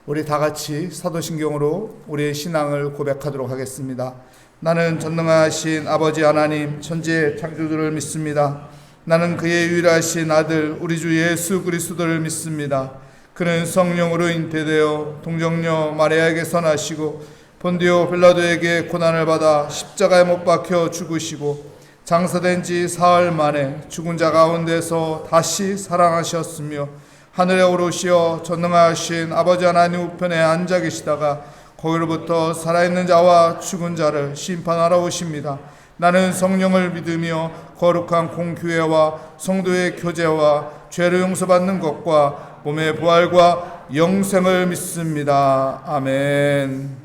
우리 다 같이 사도신경으로 우리의 신앙을 고백하도록 하겠습니다. 나는 전능하신 아버지 하나님 천지의 창조주를 믿습니다. 나는 그의 유일하신 아들 우리 주 예수 그리스도를 믿습니다. 그는 성령으로 잉태되어 동정녀 마리아에게서 나시고 본디오 빌라도에게 고난을 받아 십자가에 못 박혀 죽으시고 장사된 지 사흘 만에 죽은 자 가운데서 다시 살아나셨으며 하늘에 오르시어 전능하신 아버지 하나님 우편에 앉아 계시다가 거기로부터 살아있는 자와 죽은 자를 심판하러 오십니다. 나는 성령을 믿으며 거룩한 공교회와 성도의 교제와 죄를 용서받는 것과 몸의 부활과 영생을 믿습니다. 아멘.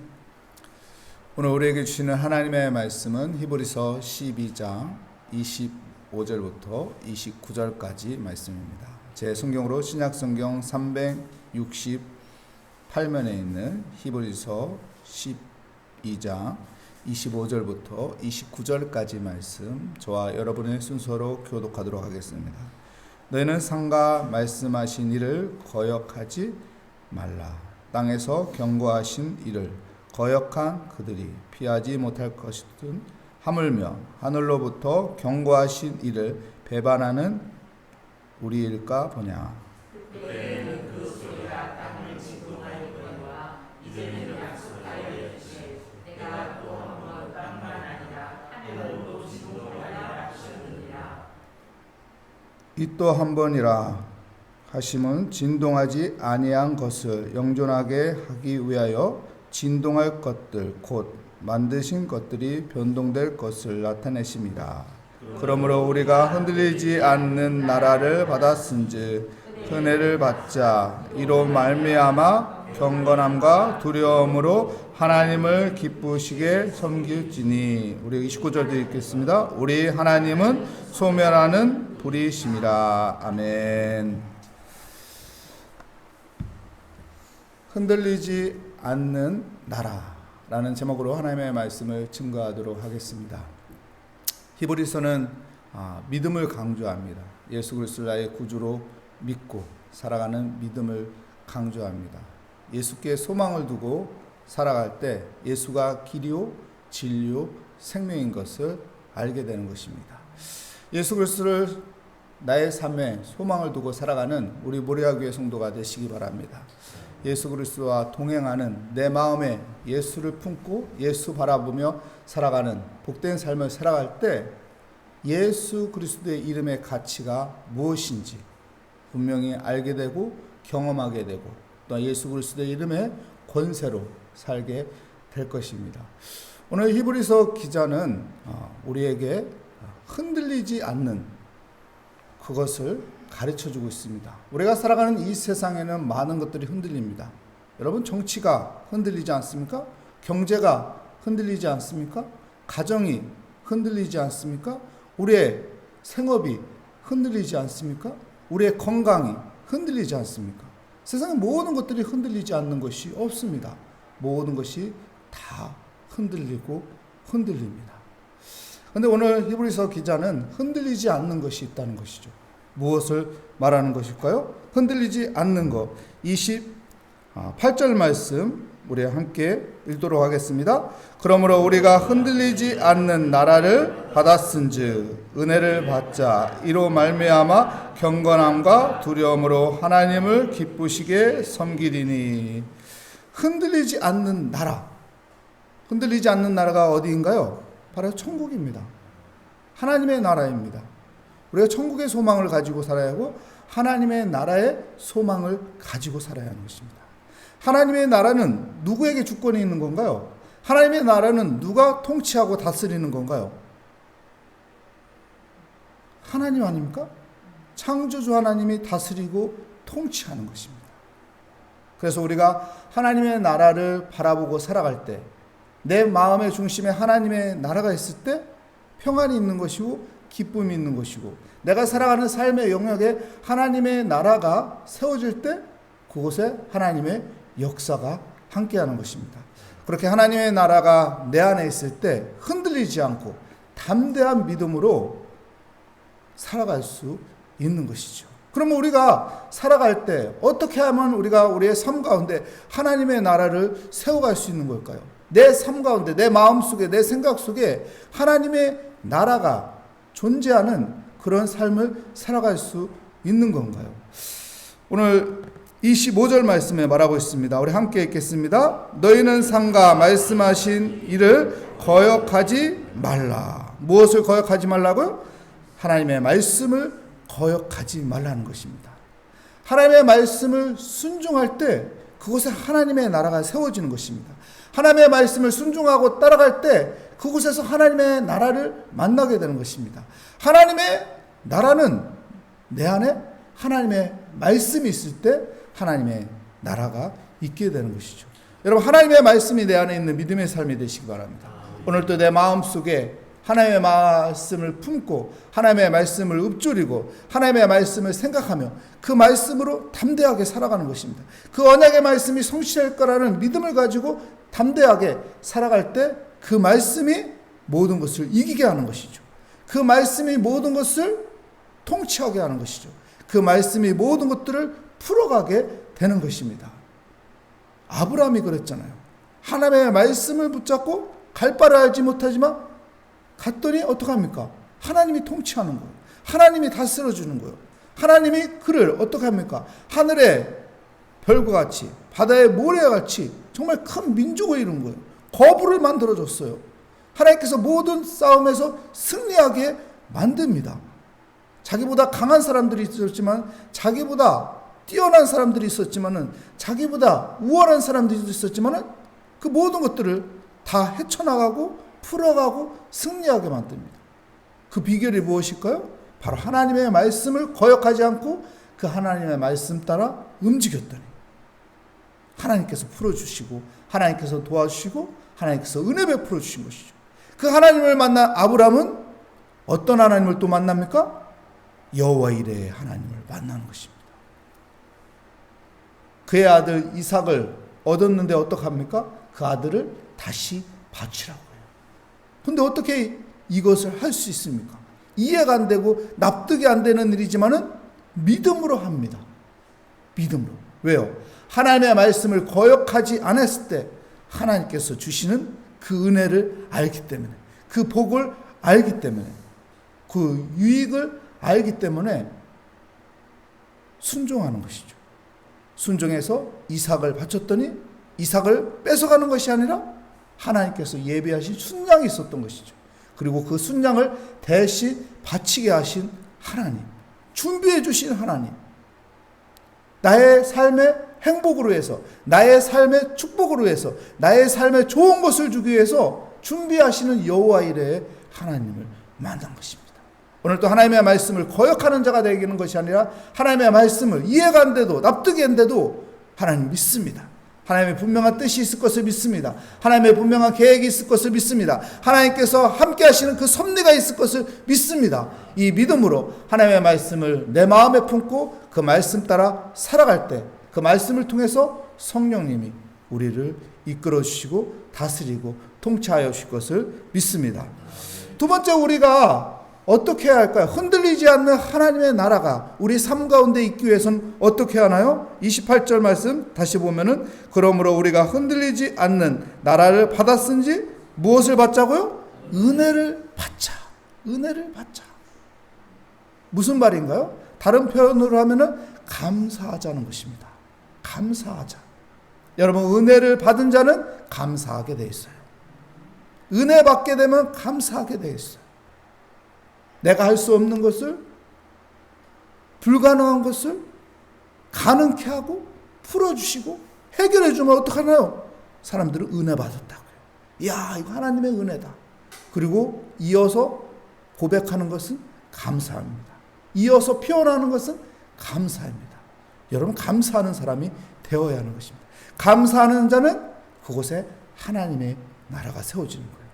오늘 우리에게 주시는 하나님의 말씀은 히브리서 12장 25절부터 29절까지 말씀입니다. 제 성경으로 신약성경 368면에 있는 히브리서 12장 25절부터 29절까지 말씀 저와 여러분의 순서로 교독하도록 하겠습니다. 너희는 상가 말씀하신 이를 거역하지 말라. 땅에서 경고하신 이를 거역한 그들이 피하지 못할 것이든 하물며 하늘로부터 경고하신 이를 배반하는 우리일까 보냐. 그때는 그 소리가 땅을 진동하였거니와 이제는 약속하였으니 내가 또 한 번 땅만 아니라 하늘도 진동하리라 하셨느니라. 이 또 한 번이라 하심은 진동하지 아니한 것을 영존하게 하기 위하여 진동할 것들 곧 만드신 것들이 변동될 것을 나타내심이라. 그러므로 우리가 흔들리지 않는 나라를 받았은즉 은혜를 받자. 이로 말미암아 경건함과 두려움으로 하나님을 기쁘시게 섬길지니. 우리 29절도 읽겠습니다. 우리 하나님은 소멸하는 불이심이라. 아멘. 흔들리지 않는 나라라는 제목으로 하나님의 말씀을 증거하도록 하겠습니다. 히브리서는 믿음을 강조합니다. 예수 그리스도를 나의 구주로 믿고 살아가는 믿음을 강조합니다. 예수께 소망을 두고 살아갈 때 예수가 길이요 진리요 생명인 것을 알게 되는 것입니다. 예수 그리스도를 나의 삶에 소망을 두고 살아가는 우리 모리아교회 성도가 되시기 바랍니다. 예수 그리스도와 동행하는 내 마음에 예수를 품고 예수 바라보며 살아가는 복된 삶을 살아갈 때 예수 그리스도의 이름의 가치가 무엇인지 분명히 알게 되고 경험하게 되고 또 예수 그리스도의 이름의 권세로 살게 될 것입니다. 오늘 히브리서 기자는 우리에게 흔들리지 않는 그것을 가르쳐주고 있습니다. 우리가 살아가는 이 세상에는 많은 것들이 흔들립니다. 여러분, 정치가 흔들리지 않습니까? 경제가 흔들리지 않습니까? 가정이 흔들리지 않습니까? 우리의 생업이 흔들리지 않습니까? 우리의 건강이 흔들리지 않습니까? 세상의 모든 것들이 흔들리지 않는 것이 없습니다. 모든 것이 다 흔들리고 흔들립니다. 그런데 오늘 히브리서 기자는 흔들리지 않는 것이 있다는 것이죠. 무엇을 말하는 것일까요? 흔들리지 않는 것. 28절 말씀 우리 함께 읽도록 하겠습니다. 그러므로 우리가 흔들리지 않는 나라를 받았은즉 은혜를 받자. 이로 말미암아 경건함과 두려움으로 하나님을 기쁘시게 섬기리니. 흔들리지 않는 나라. 흔들리지 않는 나라가 어디인가요? 바로 천국입니다. 하나님의 나라입니다. 우리가 천국의 소망을 가지고 살아야 하고 하나님의 나라의 소망을 가지고 살아야 하는 것입니다. 하나님의 나라는 누구에게 주권이 있는 건가요? 하나님의 나라는 누가 통치하고 다스리는 건가요? 하나님 아닙니까? 창조주 하나님이 다스리고 통치하는 것입니다. 그래서 우리가 하나님의 나라를 바라보고 살아갈 때 내 마음의 중심에 하나님의 나라가 있을 때 평안이 있는 것이고 기쁨이 있는 것이고 내가 살아가는 삶의 영역에 하나님의 나라가 세워질 때 그곳에 하나님의 역사가 함께하는 것입니다. 그렇게 하나님의 나라가 내 안에 있을 때 흔들리지 않고 담대한 믿음으로 살아갈 수 있는 것이죠. 그러면 우리가 살아갈 때 어떻게 하면 우리가 우리의 삶 가운데 하나님의 나라를 세워갈 수 있는 걸까요? 내 삶 가운데, 내 마음 속에, 내 생각 속에 하나님의 나라가 존재하는 그런 삶을 살아갈 수 있는 건가요? 오늘 25절 말씀에 말하고 있습니다. 우리 함께 읽겠습니다. 너희는 상가 말씀하신 이를 거역하지 말라. 무엇을 거역하지 말라고요? 하나님의 말씀을 거역하지 말라는 것입니다. 하나님의 말씀을 순종할 때 그곳에 하나님의 나라가 세워지는 것입니다. 하나님의 말씀을 순종하고 따라갈 때 그곳에서 하나님의 나라를 만나게 되는 것입니다. 하나님의 나라는 내 안에 하나님의 말씀이 있을 때 하나님의 나라가 있게 되는 것이죠. 여러분, 하나님의 말씀이 내 안에 있는 믿음의 삶이 되시기 바랍니다. 오늘도 내 마음속에 하나님의 말씀을 품고 하나님의 말씀을 읊조리고 하나님의 말씀을 생각하며 그 말씀으로 담대하게 살아가는 것입니다. 그 언약의 말씀이 성취될 거라는 믿음을 가지고 담대하게 살아갈 때 그 말씀이 모든 것을 이기게 하는 것이죠. 그 말씀이 모든 것을 통치하게 하는 것이죠. 그 말씀이 모든 것들을 풀어가게 되는 것입니다. 아브라함이 그랬잖아요. 하나님의 말씀을 붙잡고 갈 바를 알지 못하지만 갔더니 어떡합니까? 하나님이 통치하는 거예요. 하나님이 다스려주는 거예요. 하나님이 그를 어떻게 합니까? 하늘의 별과 같이 바다의 모래와 같이 정말 큰 민족을 이룬 거예요. 거부를 만들어줬어요. 하나님께서 모든 싸움에서 승리하게 만듭니다. 자기보다 강한 사람들이 있었지만, 자기보다 뛰어난 사람들이 있었지만은, 자기보다 우월한 사람들이 있었지만은 그 모든 것들을 다 헤쳐나가고 풀어가고 승리하게 만듭니다. 그 비결이 무엇일까요? 바로 하나님의 말씀을 거역하지 않고 그 하나님의 말씀 따라 움직였더니 하나님께서 풀어주시고 하나님께서 도와주시고 하나님께서 은혜 베풀어 주신 것이죠. 그 하나님을 만난 아브라함은 어떤 하나님을 또 만납니까? 여호와 이레의 하나님을 만나는 것입니다. 그의 아들 이삭을 얻었는데 어떡합니까? 그 아들을 다시 바치라고 해요. 근데 어떻게 이것을 할 수 있습니까? 이해가 안 되고 납득이 안 되는 일이지만은 믿음으로 합니다. 믿음으로. 왜요? 하나님의 말씀을 거역하지 않았을 때 하나님께서 주시는 그 은혜를 알기 때문에, 그 복을 알기 때문에, 그 유익을 알기 때문에 순종하는 것이죠. 순종해서 이삭을 바쳤더니 이삭을 뺏어가는 것이 아니라 하나님께서 예비하신 순양이 있었던 것이죠. 그리고 그 순양을 대신 바치게 하신 하나님, 준비해 주신 하나님, 나의 삶의 행복으로 해서, 나의 삶의 축복으로 해서, 나의 삶에 좋은 것을 주기 위해서 준비하시는 여호와 이레의 하나님을 만난 것입니다. 오늘도 하나님의 말씀을 거역하는 자가 되기는 것이 아니라 하나님의 말씀을 이해가 안 돼도 납득이 안 돼도 하나님 믿습니다. 하나님의 분명한 뜻이 있을 것을 믿습니다. 하나님의 분명한 계획이 있을 것을 믿습니다. 하나님께서 함께 하시는 그 섭리가 있을 것을 믿습니다. 이 믿음으로 하나님의 말씀을 내 마음에 품고 그 말씀 따라 살아갈 때 그 말씀을 통해서 성령님이 우리를 이끌어 주시고 다스리고 통치하여 주실 것을 믿습니다. 두 번째, 우리가 어떻게 해야 할까요? 흔들리지 않는 하나님의 나라가 우리 삶 가운데 있기 위해서는 어떻게 하나요? 28절 말씀 다시 보면은, 그러므로 우리가 흔들리지 않는 나라를 받았은지 무엇을 받자고요? 은혜를 받자. 은혜를 받자. 무슨 말인가요? 다른 표현으로 하면은 감사하자는 것입니다. 감사하자. 여러분, 은혜를 받은 자는 감사하게 되어 있어요. 은혜 받게 되면 감사하게 되어 있어요. 내가 할 수 없는 것을, 불가능한 것을 가능케 하고 풀어주시고 해결해 주면 어떡하나요? 사람들은 은혜 받았다고요. 이야, 이거 하나님의 은혜다. 그리고 이어서 고백하는 것은 감사합니다. 이어서 표현하는 것은 감사합니다. 여러분, 감사하는 사람이 되어야 하는 것입니다. 감사하는 자는 그곳에 하나님의 나라가 세워지는 거예요.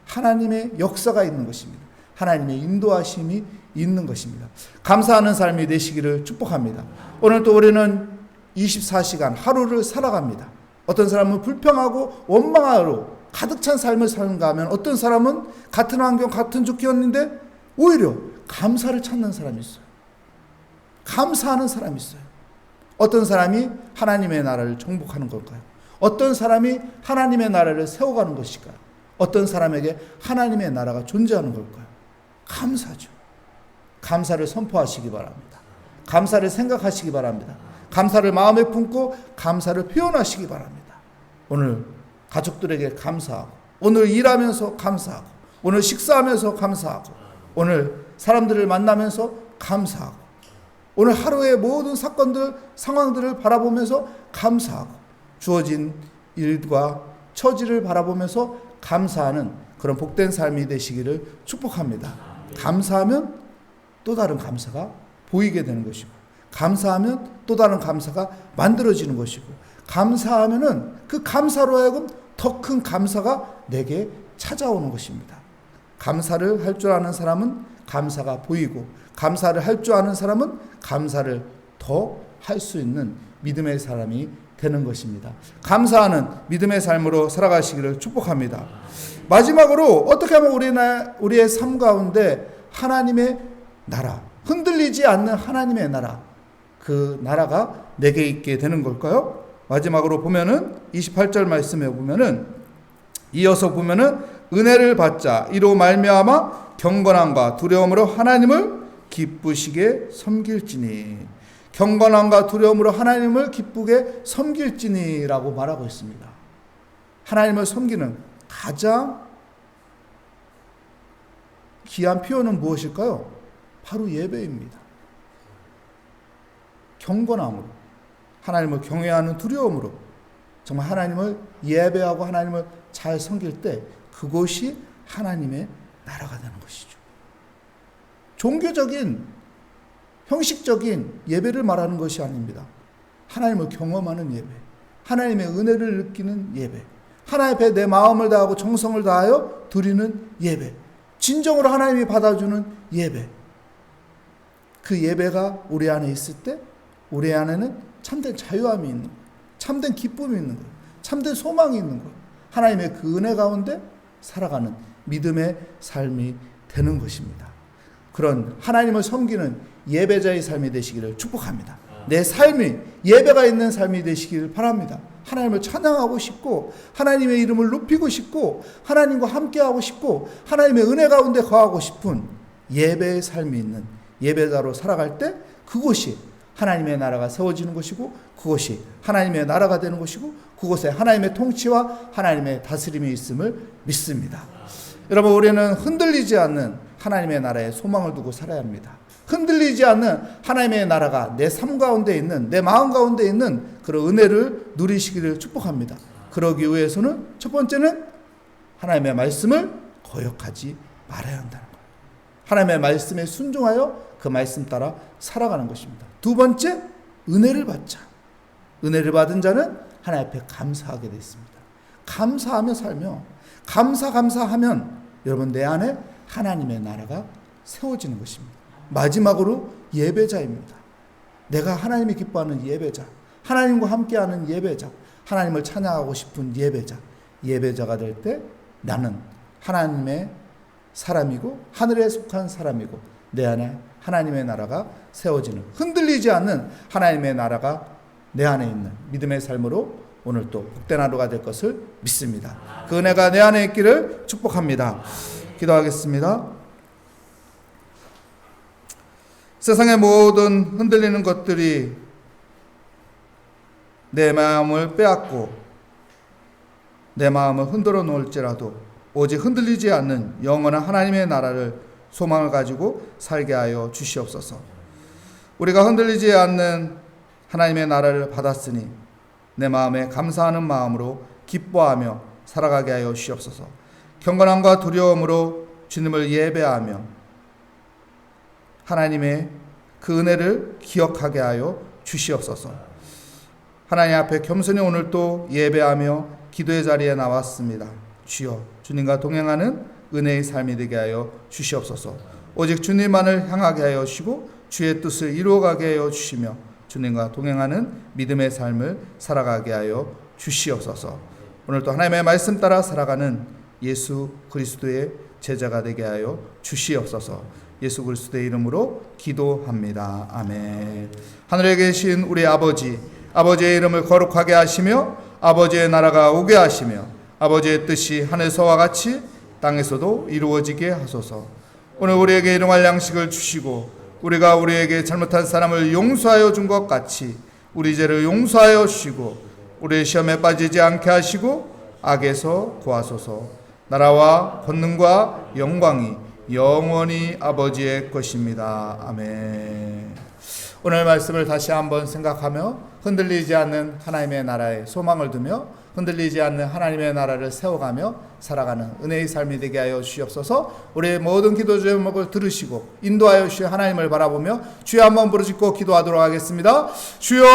하나님의 역사가 있는 것입니다. 하나님의 인도하심이 있는 것입니다. 감사하는 삶이 되시기를 축복합니다. 오늘 또 우리는 24시간 하루를 살아갑니다. 어떤 사람은 불평하고 원망하로 가득 찬 삶을 사는가 하면, 어떤 사람은 같은 환경, 같은 조건인데 오히려 감사를 찾는 사람이 있어요. 감사하는 사람이 있어요. 어떤 사람이 하나님의 나라를 정복하는 걸까요? 어떤 사람이 하나님의 나라를 세워가는 것일까요? 어떤 사람에게 하나님의 나라가 존재하는 걸까요? 감사죠. 감사를 선포하시기 바랍니다. 감사를 생각하시기 바랍니다. 감사를 마음에 품고 감사를 표현하시기 바랍니다. 오늘 가족들에게 감사하고, 오늘 일하면서 감사하고, 오늘 식사하면서 감사하고, 오늘 사람들을 만나면서 감사하고, 오늘 하루의 모든 사건들, 상황들을 바라보면서 감사하고, 주어진 일과 처지를 바라보면서 감사하는 그런 복된 삶이 되시기를 축복합니다. 감사하면 또 다른 감사가 보이게 되는 것이고, 감사하면 또 다른 감사가 만들어지는 것이고, 감사하면은 그 감사로 하여금 더 큰 감사가 내게 찾아오는 것입니다. 감사를 할 줄 아는 사람은 감사가 보이고, 감사를 할 줄 아는 사람은 감사를 더 할 수 있는 믿음의 사람이 되는 것입니다. 감사하는 믿음의 삶으로 살아가시기를 축복합니다. 마지막으로 어떻게 하면 우리의 삶 가운데 하나님의 나라, 흔들리지 않는 하나님의 나라, 그 나라가 내게 있게 되는 걸까요? 마지막으로 보면은 28절 말씀에 보면은 이어서 보면은 은혜를 받자 이로 말미암아 경건함과 두려움으로 하나님을 기쁘시게 섬길지니, 경건함과 두려움으로 하나님을 기쁘게 섬길지니라고 말하고 있습니다. 하나님을 섬기는 가장 귀한 표현은 무엇일까요? 바로 예배입니다. 경건함으로, 하나님을 경외하는 두려움으로 정말 하나님을 예배하고 하나님을 잘 섬길 때 그것이 하나님의 나라가 되는 것이죠. 종교적인 형식적인 예배를 말하는 것이 아닙니다. 하나님을 경험하는 예배, 하나님의 은혜를 느끼는 예배, 하나님 앞에 내 마음을 다하고 정성을 다하여 드리는 예배, 진정으로 하나님이 받아주는 예배, 그 예배가 우리 안에 있을 때 우리 안에는 참된 자유함이 있는 거예요. 참된 기쁨이 있는 거예요. 참된 소망이 있는 거예요. 하나님의 그 은혜 가운데 살아가는 믿음의 삶이 되는 것입니다. 그런 하나님을 섬기는 예배자의 삶이 되시기를 축복합니다. 내 삶이 예배가 있는 삶이 되시기를 바랍니다. 하나님을 찬양하고 싶고, 하나님의 이름을 높이고 싶고, 하나님과 함께하고 싶고, 하나님의 은혜 가운데 거하고 싶은 예배의 삶이 있는 예배자로 살아갈 때 그곳이 하나님의 나라가 세워지는 것이고, 그것이 하나님의 나라가 되는 것이고, 그곳에 하나님의 통치와 하나님의 다스림이 있음을 믿습니다. 여러분, 우리는 흔들리지 않는 하나님의 나라에 소망을 두고 살아야 합니다. 흔들리지 않는 하나님의 나라가 내 삶 가운데 있는, 내 마음 가운데 있는 그런 은혜를 누리시기를 축복합니다. 그러기 위해서는 첫 번째는 하나님의 말씀을 거역하지 말아야 한다는 거예요. 하나님의 말씀에 순종하여 그 말씀 따라 살아가는 것입니다. 두 번째, 은혜를 받자. 은혜를 받은 자는 하나님 앞에 감사하게 됐습니다. 감사하며 살며, 감사하면 여러분 내 안에 하나님의 나라가 세워지는 것입니다. 마지막으로 예배자입니다. 내가 하나님이 기뻐하는 예배자, 하나님과 함께하는 예배자, 하나님을 찬양하고 싶은 예배자, 예배자가 될 때 나는 하나님의 사람이고 하늘에 속한 사람이고 내 안에 하나님의 나라가 세워지는, 흔들리지 않는 하나님의 나라가 내 안에 있는 믿음의 삶으로 오늘 또 복된 하루가 될 것을 믿습니다. 그 은혜가 내 안에 있기를 축복합니다. 기도하겠습니다. 세상의 모든 흔들리는 것들이 내 마음을 빼앗고 내 마음을 흔들어 놓을지라도 오직 흔들리지 않는 영원한 하나님의 나라를 소망을 가지고 살게 하여 주시옵소서. 우리가 흔들리지 않는 하나님의 나라를 받았으니 내 마음에 감사하는 마음으로 기뻐하며 살아가게 하여 주시옵소서. 경건함과 두려움으로 주님을 예배하며 하나님의 그 은혜를 기억하게 하여 주시옵소서. 하나님 앞에 겸손히 오늘 또 예배하며 기도의 자리에 나왔습니다. 주여, 주님과 동행하는 은혜의 삶이 되게 하여 주시옵소서. 오직 주님만을 향하게 하여 주시고 주의 뜻을 이루어가게 하여 주시며 주님과 동행하는 믿음의 삶을 살아가게 하여 주시옵소서. 오늘 또 하나님의 말씀 따라 살아가는 예수 그리스도의 제자가 되게 하여 주시옵소서. 예수 그리스도의 이름으로 기도합니다. 아멘. 하늘에 계신 우리 아버지, 아버지의 이름을 거룩하게 하시며 아버지의 나라가 오게 하시며 아버지의 뜻이 하늘에서와 같이 땅에서도 이루어지게 하소서. 오늘 우리에게 일용할 양식을 주시고 우리가 우리에게 잘못한 사람을 용서하여 준 것 같이 우리 죄를 용서하여 주시고 우리의 시험에 빠지지 않게 하시고 악에서 구하소서. 나라와 권능과 영광이 영원히 아버지의 것입니다. 아멘. 오늘 말씀을 다시 한번 생각하며 흔들리지 않는 하나님의 나라에 소망을 두며 흔들리지 않는 하나님의 나라를 세워가며 살아가는 은혜의 삶이 되게 하여 주시옵소서. 우리의 모든 기도 제목을 들으시고 인도하여 주시어 하나님을 바라보며 주여 한번 부르짖고 기도하도록 하겠습니다. 주여!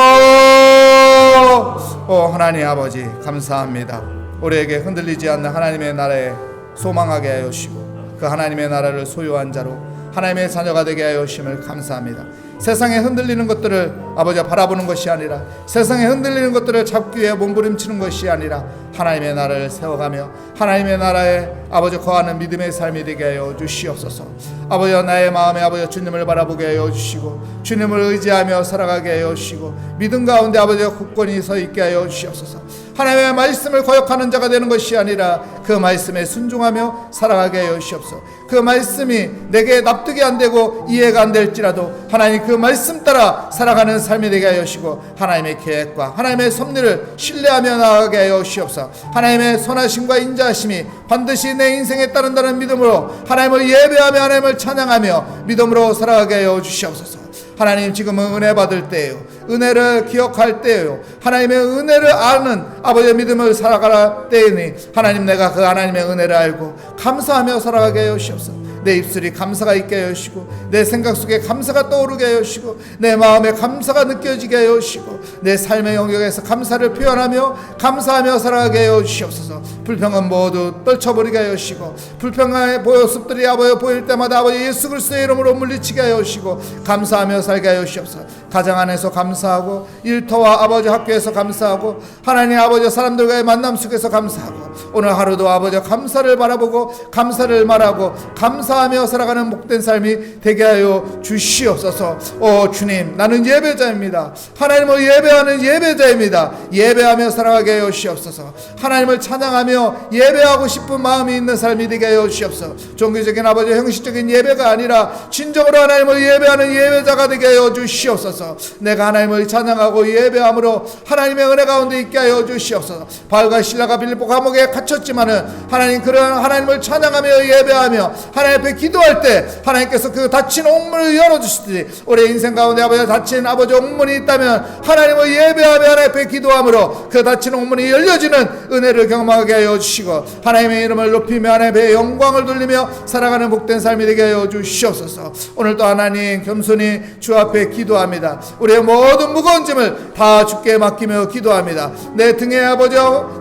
하나님 아버지 감사합니다. 우리에게 흔들리지 않는 하나님의 나라에 소망하게 하여 주시고 그 하나님의 나라를 소유한 자로 하나님의 자녀가 되게 하여 주심을 감사합니다. 세상에 흔들리는 것들을 아버지가 바라보는 것이 아니라 세상에 흔들리는 것들을 잡기 위해 몸부림치는 것이 아니라 하나님의 나라를 세워가며 하나님의 나라에 아버지 거하는 믿음의 삶이 되게 하여 주시옵소서. 아버지 나의 마음에 아버지 주님을 바라보게 하여 주시고 주님을 의지하며 살아가게 하여 주시고 믿음 가운데 아버지가 굳건히 서 있게 하여 주시옵소서. 하나님의 말씀을 거역하는 자가 되는 것이 아니라 그 말씀에 순종하며 살아가게 하여 주시옵소서. 그 말씀이 내게 납득이 안 되고 이해가 안 될지라도 하나님 그 말씀 따라 살아가는 삶이 되게 하여 주시고 하나님의 계획과 하나님의 섭리를 신뢰하며 나아가게 하여 주시옵소서. 하나님의 선하심과 인자하심이 반드시 내 인생에 따른다는 믿음으로 하나님을 예배하며 하나님을 찬양하며 믿음으로 살아가게 하여 주시옵소서. 하나님 지금은 은혜 받을 때예요. 은혜를 기억할 때예요. 하나님의 은혜를 아는 아버지의 믿음을 살아갈 때이니 하나님 내가 그 하나님의 은혜를 알고 감사하며 살아가게 하여 주시옵소서. 내 입술이 감사가 있게 하여 주시고 내 생각 속에 감사가 떠오르게 하여 주시고 내 마음에 감사가 느껴지게 하여 주시고 내 삶의 영역에서 감사를 표현하며 감사하며 살아가게 하여 주시옵소서. 불평은 모두 떨쳐버리게 하여 주시고 불평의 모습들이 아버지 보일 때마다 아버지 예수 그리스도의 이름으로 물리치게 하여 주시고 감사하며 살게 하여 주시옵소서. 가정 안에서 감사하고 일터와 아버지 학교에서 감사하고 하나님 아버지 사람들과의 만남 속에서 감사하고 오늘 하루도 아버지 감사를 바라보고 감사를 말하고 감사하며 살아가는 복된 삶이 되게 하여 주시옵소서. 오 주님 나는 예배자입니다. 하나님을 예배하는 예배자입니다. 예배하며 살아가게 하여 주시옵소서. 하나님을 찬양하며 예배하고 싶은 마음이 있는 삶이 되게 하여 주시옵소서. 종교적인 아버지 형식적인 예배가 아니라 진정으로 하나님을 예배하는 예배자가 되게 하여 주시옵소서. 내가 하나님을 찬양하고 예배함으로 하나님의 은혜 가운데 있게 하여 주시옵소서. 바울과 실라가 빌립보 감옥에 갇혔지만은 하나님 그런 하나님을 찬양하며 예배하며 하나님 앞에 기도할 때 하나님께서 그 닫힌 옥문을 열어주시듯이 우리 인생 가운데 아버지 닫힌 아버지 옥문이 있다면 하나님을 예배하며 하나님 앞에 기도함으로 그 닫힌 옥문이 열려지는 은혜를 경험하게 하여 주시고 하나님의 이름을 높이며 하나님의 영광을 돌리며 살아가는 복된 삶이 되게 하여 주시옵소서. 오늘도 하나님 겸손히 주 앞에 기도합니다. 우리의 모든 무거운 짐을 다 주께 맡기며 기도합니다. 내 등에 아버지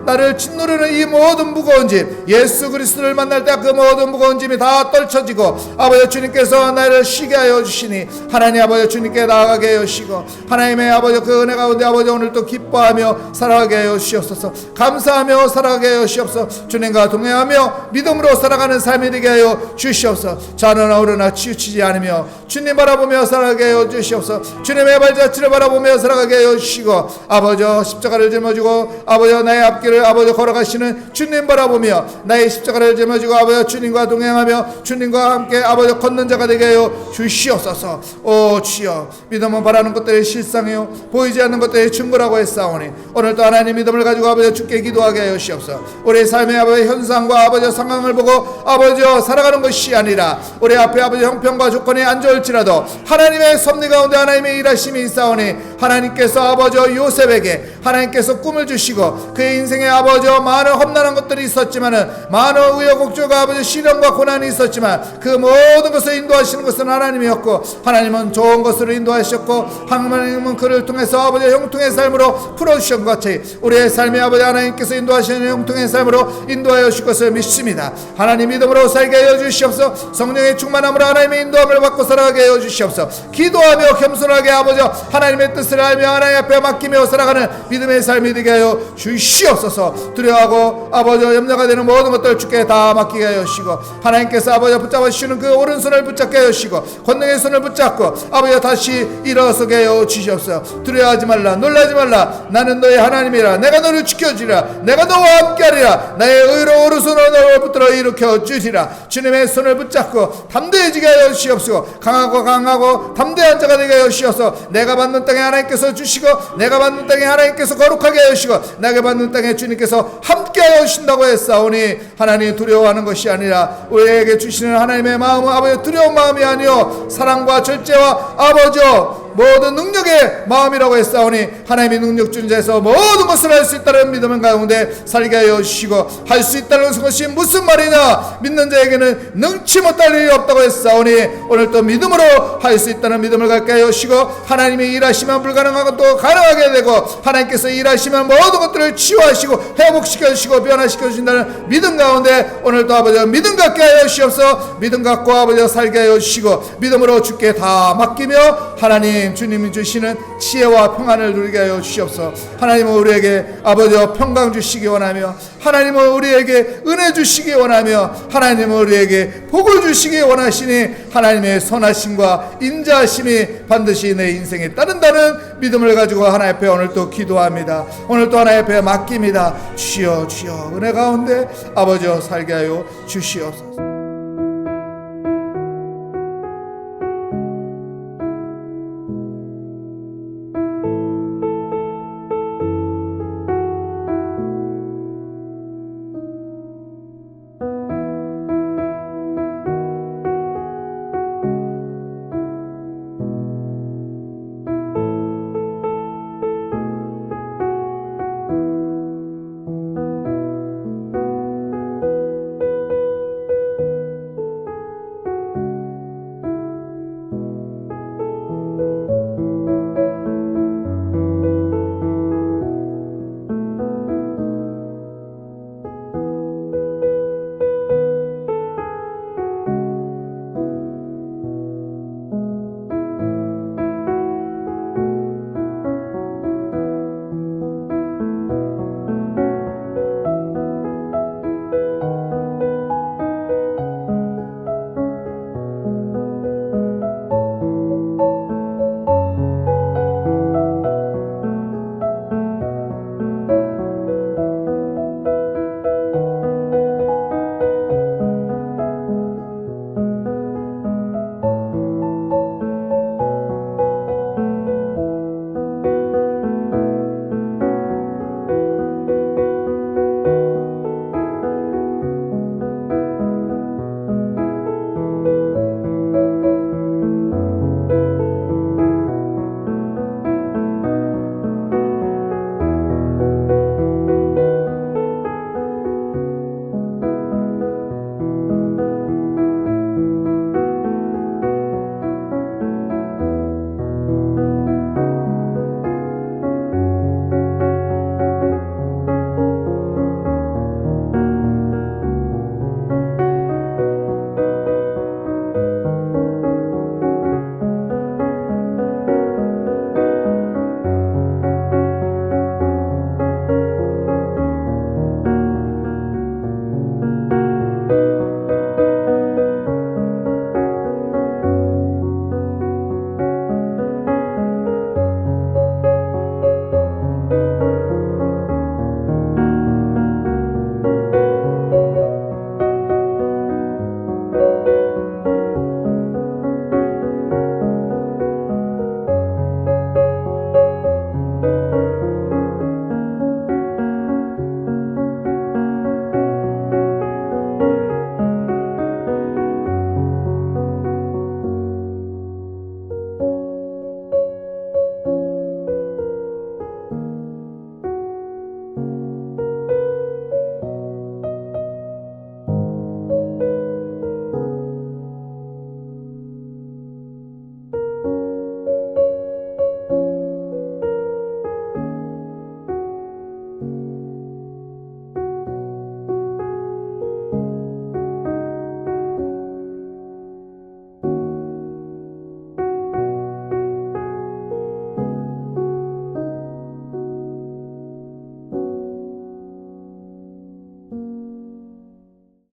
나를 짓누르는 이 모든 무거운 짐 예수 그리스도를 만날 때 그 모든 무거운 짐이 다 떨쳐지고 아버지 주님께서 나를 쉬게 하여 주시니 하나님 아버지 주님께 나아가게 하여 주시고 하나님의 아버지 그 은혜 가운데 아버지 오늘도 기뻐하며 살아가게 하여 주시옵소서. 감사하며 살아가게 하여 주시옵소서. 주님과 동행하며 믿음으로 살아가는 삶이 되게 하여 주시옵소서. 자느나 오르나 치우치지 않으며 주님 바라보며 살아가게 하여 주시옵소서. 주님의 발자취를 바라보며 살아가게 하여 주시고 아버지 십자가를 짊어지고 아버지 나의 앞길을 아버지 걸어가시는 주님 바라보며 나의 십자가를 짊어지고 아버지 주님과 동행하며 주님과 함께 아버지 걷는 자가 되게 하여 주시옵소서. 오 주여 믿음은 바라는 것들이 실상이요 보이지 않는 것들이 증거라고 했사오니 오늘도 하나님 믿음을 가지고 아버지 주께 기도하게 하여 주시옵소서. 우리 삶의 아버지 현상과 아버지 상황을 보고 아버지 살아가는 것이 아니라 우리 앞에 아버지 형편과 조건이 안 좋을지라도 하나님의 섭리 가운데 하나님의 일하심이 있사오니 하나님께서 아버지 요셉에게 하나님께서 꿈을 주시고 그의 인생에 아버지 많은 험난한 것들이 있었지만은 많은 우여곡절과 아버지 시련과 고난이 있었지만 그 모든 것을 인도하시는 것은 하나님이었고 하나님은 좋은 것으로 인도하셨고 하나님은 그를 통해서 아버지 형통의 삶으로 풀어주신 것 같이 우리의 삶의 아버지 하나님께서 인도하시는 형통의 삶으로 인도하여 주실 것을 믿습니다. 하나님 믿음으로 살게 하여 주시옵소서. 성령의 충만함으로 하나님의 인도함을 받고 살아가게 하여 주시옵소서. 기도하며 겸손하게 아버지 하나님의 뜻을 알며 하나님 앞에 맡기며 살아가는 믿음의 삶이 되게 하여 주시옵소서. 두려워하고 아버지 염려가 되는 모든 것들을 주께 다 맡기게 하여 주시고 하나님께서 아버지 아버지 붙잡아 주시는 그 오른손을 붙잡게 하시고 권능의 손을 붙잡고 아버지 다시 일어서게 하여 주시옵소서. 두려워하지 말라, 놀라지 말라. 나는 너의 하나님이라. 내가 너를 지켜주리라. 내가 너와 함께하리라. 나의 의로 오른손으로 너를 붙들어 일으켜 주리라. 주님의 손을 붙잡고 담대해지게 하여 주시옵소서. 강하고 담대한 자가 되게 하여 주시옵소서. 내가 받는 땅에 하나님께서 주시고 내가 받는 땅에 하나님께서 거룩하게 하여 주시고 내가 받는 땅에 주님께서 함께 하여 주신다고 했사오니 하나님 두려워하는 것이 아니라 우리에게 주시는 하나님의 마음은 아버지 두려운 마음이 아니요 사랑과 절제와 아버지요 모든 능력의 마음이라고 했사오니 하나님의 능력 주는 자에서 모든 것을 할 수 있다는 믿음을 가운데 살게 하여 주시고 할 수 있다는 것이 무슨 말이냐 믿는 자에게는 능치 못할 일이 없다고 했사오니 오늘 또 믿음으로 할 수 있다는 믿음을 갖게 하여 주시고 하나님이 일하시면 불가능한 것도 가능하게 되고 하나님께서 일하시면 모든 것들을 치유하시고 회복시켜 주시고 변화시켜 주신다는 믿음 가운데 오늘 또 아버지 믿음 갖게 하여 주시옵소서. 믿음 갖고 아버지 살게 하여 주시고 믿음으로 주께 다 맡기며 하나님 주님이 주시는 지혜와 평안을 누리게 하여 주시옵소서. 하나님은 우리에게 아버지 평강 주시기 원하며 하나님은 우리에게 은혜 주시기 원하며 하나님은 우리에게 복을 주시기 원하시니 하나님의 선하심과 인자하심이 반드시 내 인생에 따른다는 믿음을 가지고 하나님 앞에 오늘 또 기도합니다. 오늘 또 하나님 앞에 맡깁니다. 주여 은혜 가운데 아버지여 살게 하여 주시옵소서.